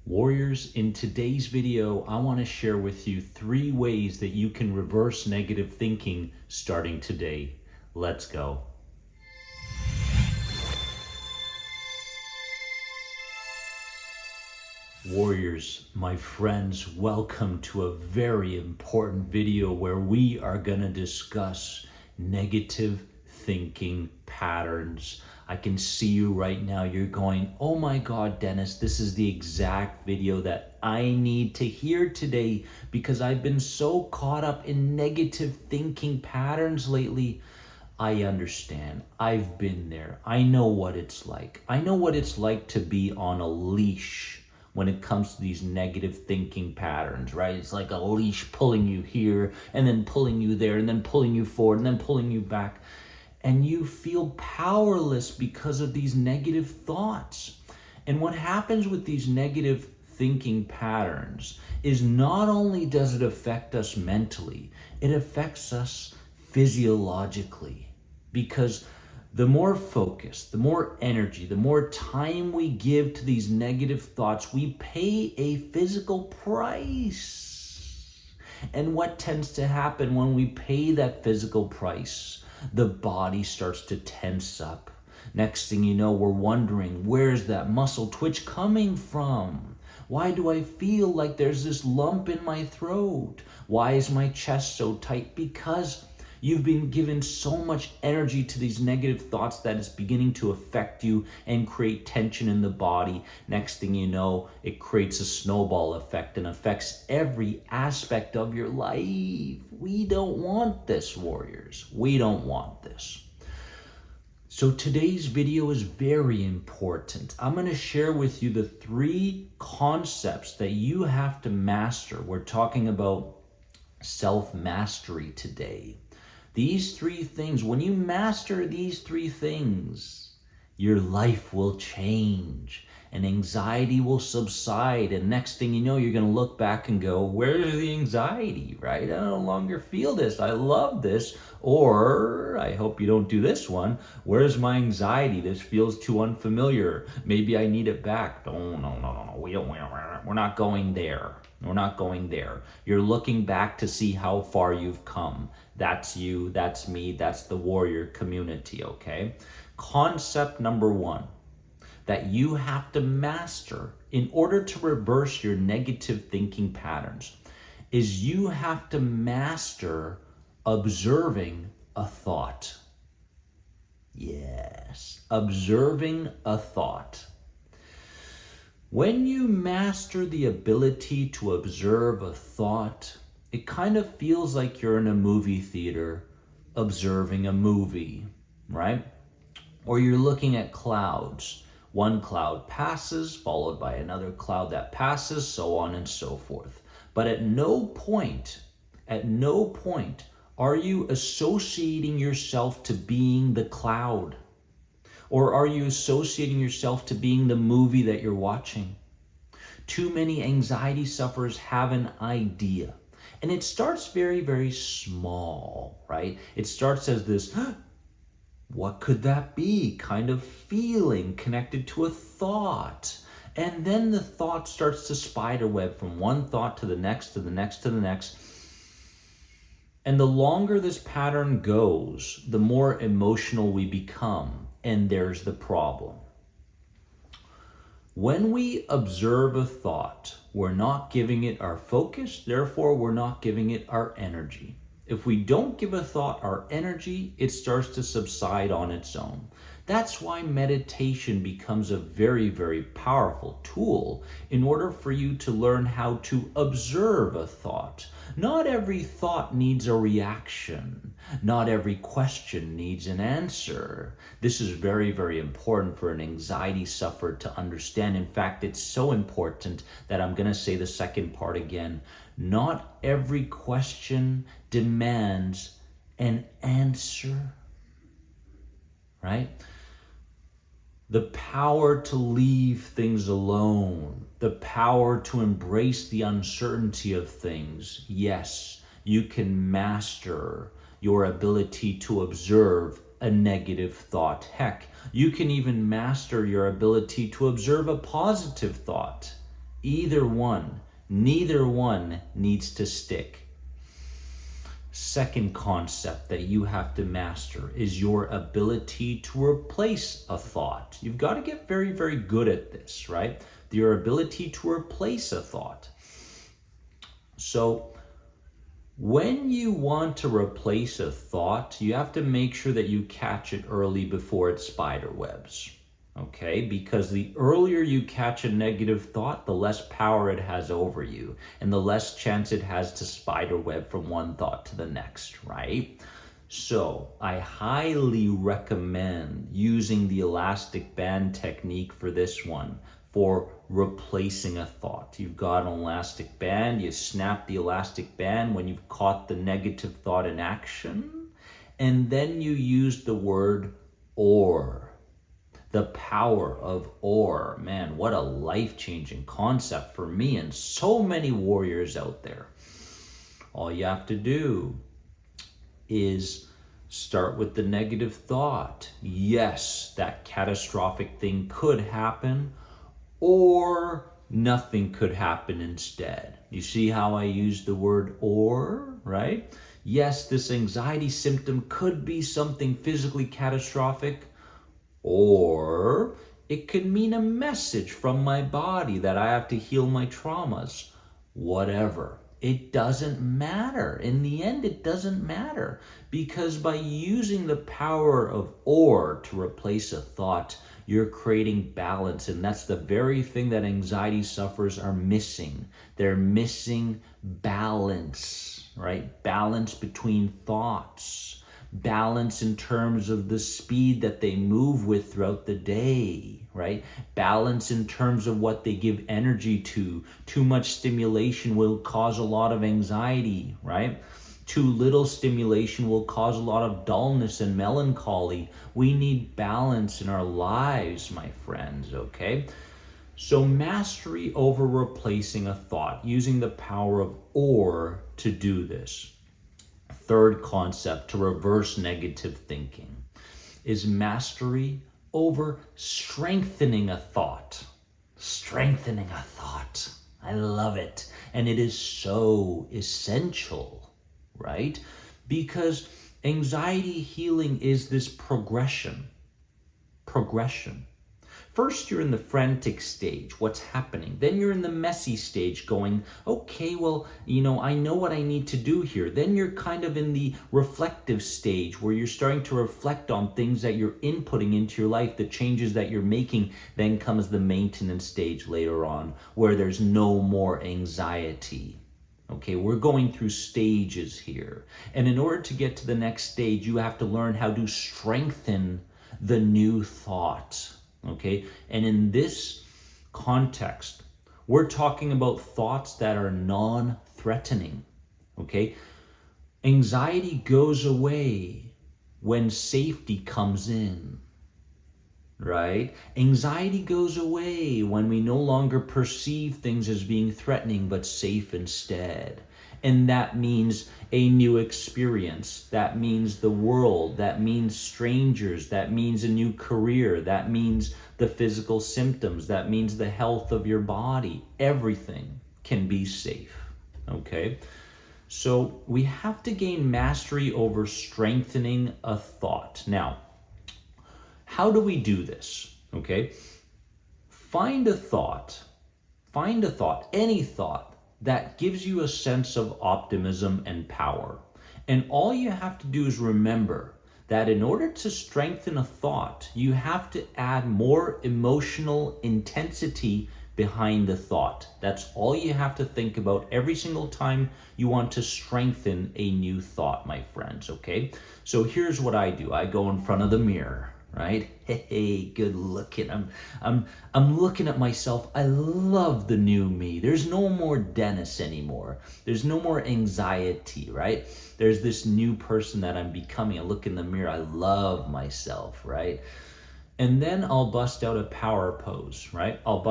Warriors, in today's video, I want to share with you 3 ways that you can reverse negative thinking starting today. Let's go. Warriors, my friends, welcome to a very important video where we are going to discuss negative thinking patterns. I can see you right now. You're going, oh my God, Dennis, this is the exact video that I need to hear today because I've been so caught up in negative thinking patterns lately. I understand. I've been there. I know what it's like. I know what it's like to be on a leash when it comes to these negative thinking patterns, right? It's like a leash pulling you here and then pulling you there and then pulling you forward and then pulling you back. And you feel powerless because of these negative thoughts. And what happens with these negative thinking patterns is not only does it affect us mentally, it affects us physiologically. Because the more focus, the more energy, the more time we give to these negative thoughts, we pay a physical price. And what tends to happen when we pay that physical price? The body starts to tense up. Next thing you know, we're wondering, where's that muscle twitch coming from? Why do I feel like there's this lump in my throat? Why is my chest so tight? Because you've been given so much energy to these negative thoughts that it's beginning to affect you and create tension in the body. Next thing you know, it creates a snowball effect and affects every aspect of your life. We don't want this, warriors. We don't want this. So today's video is very important. I'm going to share with you the 3 concepts that you have to master. We're talking about self-mastery today. These 3 things, when you master these 3 things, your life will change and anxiety will subside. And next thing you know, you're going to look back and go, where's the anxiety, right? I no longer feel this. I love this. Or, I hope you don't do this one, where's my anxiety? This feels too unfamiliar. Maybe I need it back. No. We're not going there. We're not going there. You're looking back to see how far you've come. That's you, that's me, that's the warrior community, okay? Concept number 1 that you have to master in order to reverse your negative thinking patterns is you have to master observing a thought. Yes, observing a thought. When you master the ability to observe a thought, it kind of feels like you're in a movie theater observing a movie, right? Or you're looking at clouds. One cloud passes, followed by another cloud that passes, so on and so forth. But at no point are you associating yourself to being the cloud. Or are you associating yourself to being the movie that you're watching? Too many anxiety sufferers have an idea. And it starts very, very small, right? It starts as this, what could that be? Kind of feeling connected to a thought. And then the thought starts to spiderweb from one thought to the next, to the next, to the next. And the longer this pattern goes, the more emotional we become. And there's the problem. When we observe a thought, we're not giving it our focus, therefore we're not giving it our energy. If we don't give a thought our energy, it starts to subside on its own. That's why meditation becomes a very, very powerful tool in order for you to learn how to observe a thought. Not every thought needs a reaction. Not every question needs an answer. This is very, very important for an anxiety sufferer to understand. In fact, it's so important that I'm going to say the second part again. Not every question demands an answer, right? The power to leave things alone, the power to embrace the uncertainty of things. Yes, you can master your ability to observe a negative thought. Heck, you can even master your ability to observe a positive thought. Neither one needs to stick. Second concept that you have to master is your ability to replace a thought. You've got to get very, very good at this, right? Your ability to replace a thought. So when you want to replace a thought, you have to make sure that you catch it early before it spiderwebs. Okay, because the earlier you catch a negative thought, the less power it has over you, and the less chance it has to spiderweb from one thought to the next, right? So I highly recommend using the elastic band technique for this one, for replacing a thought. You've got an elastic band, you snap the elastic band when you've caught the negative thought in action, and then you use the word or. The power of or. Man, what a life-changing concept for me and so many warriors out there. All you have to do is start with the negative thought. Yes, that catastrophic thing could happen, or nothing could happen instead. You see how I use the word or, right? Yes, this anxiety symptom could be something physically catastrophic, or it could mean a message from my body that I have to heal my traumas. Whatever. It doesn't matter. In the end, it doesn't matter. Because by using the power of or to replace a thought, you're creating balance. And that's the very thing that anxiety sufferers are missing. They're missing balance, right? Balance between thoughts. Balance in terms of the speed that they move with throughout the day, right? Balance in terms of what they give energy to. Too much stimulation will cause a lot of anxiety, right? Too little stimulation will cause a lot of dullness and melancholy. We need balance in our lives, my friends, okay? So mastery over replacing a thought, using the power of or to do this. Third concept to reverse negative thinking is mastery over strengthening a thought. Strengthening a thought. I love it. And it is so essential, right? Because anxiety healing is this progression. First, you're in the frantic stage, what's happening. Then you're in the messy stage going, okay, well, I know what I need to do here. Then you're kind of in the reflective stage where you're starting to reflect on things that you're inputting into your life, the changes that you're making. Then comes the maintenance stage later on where there's no more anxiety. Okay, we're going through stages here. And in order to get to the next stage, you have to learn how to strengthen the new thought. Okay, and in this context, we're talking about thoughts that are non-threatening. Okay, anxiety goes away when safety comes in, right? Anxiety goes away when we no longer perceive things as being threatening but safe instead. And that means a new experience. That means the world. That means strangers. That means a new career. That means the physical symptoms. That means the health of your body. Everything can be safe, okay? So we have to gain mastery over strengthening a thought. Now, how do we do this, okay? Find a thought, any thought, that gives you a sense of optimism and power. And all you have to do is remember that in order to strengthen a thought, you have to add more emotional intensity behind the thought. That's all you have to think about every single time you want to strengthen a new thought, my friends, okay? So here's what I do. I go in front of the mirror, right? Hey, good looking. I'm looking at myself. I love the new me. There's no more Dennis anymore. There's no more anxiety, right? There's this new person that I'm becoming. I look in the mirror. I love myself, right? And then I'll bust out a power pose, right? I'll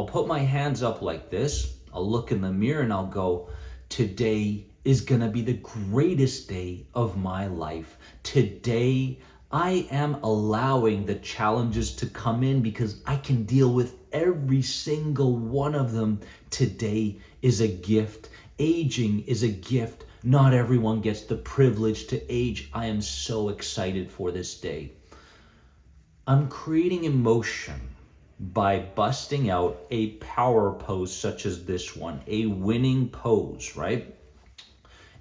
put my hands up like this. I'll look in the mirror and I'll go, today is gonna be the greatest day of my life. Today, I am allowing the challenges to come in because I can deal with every single one of them. Today is a gift. Aging is a gift. Not everyone gets the privilege to age. I am so excited for this day. I'm creating emotion by busting out a power pose such as this one, a winning pose, right?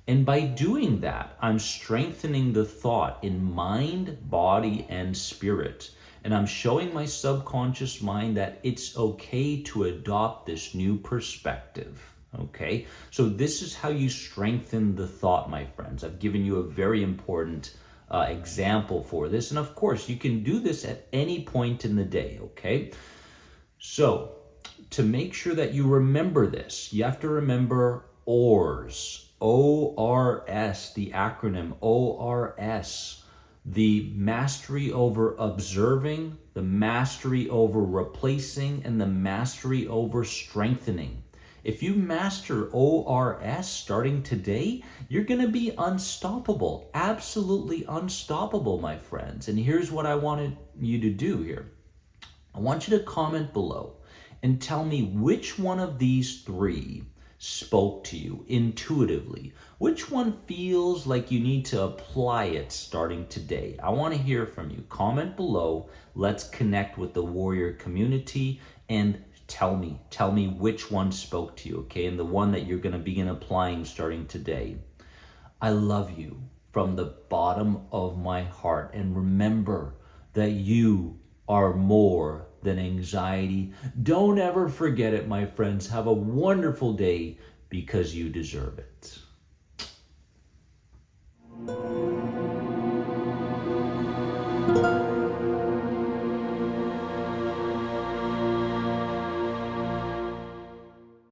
And by doing that, I'm strengthening the thought in mind, body, and spirit. And I'm showing my subconscious mind that it's okay to adopt this new perspective. Okay, so this is how you strengthen the thought, my friends. I've given you a very important example for this. And of course, you can do this at any point in the day, okay? So to make sure that you remember this, you have to remember ORS, O-R-S, the acronym ORS, the mastery over observing, the mastery over replacing, and the mastery over strengthening. If you master ORS starting today, you're going to be unstoppable, absolutely unstoppable, my friends. And here's what I wanted you to do here. I want you to comment below and tell me which one of these three spoke to you intuitively. Which one feels like you need to apply it starting today? I want to hear from you. Comment below. Let's connect with the warrior community and tell me which one spoke to you, okay? And the one that you're going to begin applying starting today. I love you from the bottom of my heart. And remember that you are more than anxiety. Don't ever forget it, my friends. Have a wonderful day because you deserve it.